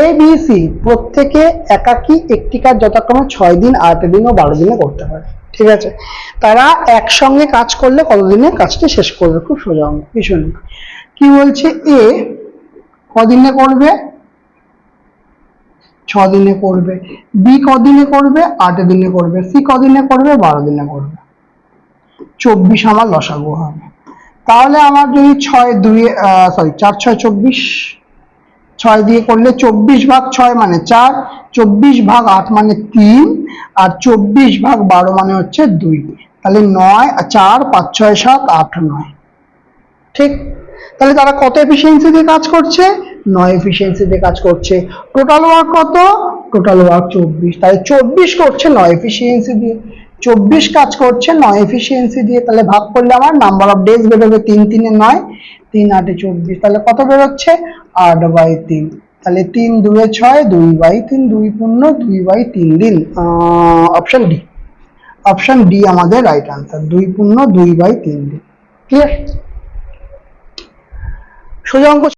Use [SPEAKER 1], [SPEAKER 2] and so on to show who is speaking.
[SPEAKER 1] A B C প্রত্যেকে একাকী একটি কাজ যথাক্রমে 6 দিন, 8 দিন ও 12 দিনে করতে পারে। ঠিক আছে, তারা একসঙ্গে কাজ করলে কতদিনে কাজটি শেষ করবে? খুব সোজা অঙ্ক, কিছু নেই। কি বলছে, এ কদিনে করবে? 6 দিনে করবে। বি কদিনে করবে? 8 দিনে করবে। সি কদিনে করবে? 12 দিনে করবে। 24 আমার লসাগু হবে। তাহলে আমার যদি 4 6 24, 6 দিয়ে করলে 24/6 মানে 4, 24/8 মানে 3, আর 24/12 মানে হচ্ছে 2। তাহলে 9, 4, 5, 6, 7, 8, 9। ঠিক, তাহলে তারা কত এফিসিয়েন্সি দিয়ে কাজ করছে? 9 এফিসিয়েন্সি দিয়ে কাজ করছে। টোটাল ওয়ার্ক কত? Total work 24। তাহলে 24 করছে 9 এফিসিয়েন্সি দিয়ে, 24 কাজ করছে 9 এফিসিয়েন্সি দিয়ে। তাহলে ভাগ করলে আমার নাম্বার অফ ডেজ বেরোবে 3 3 এ 9, 3 8 এ 24। তাহলে কত বেরোচ্ছে? 8/3। তাহলে 3 2 এ 6, 2/3, 2 পূর্ণ 2/3 দিন। অপশন ডি, অপশন ডি আমাদের রাইট আনসার, 2 পূর্ণ 2/3 দিন। ক্লিয়ার? সোজা অঙ্ক।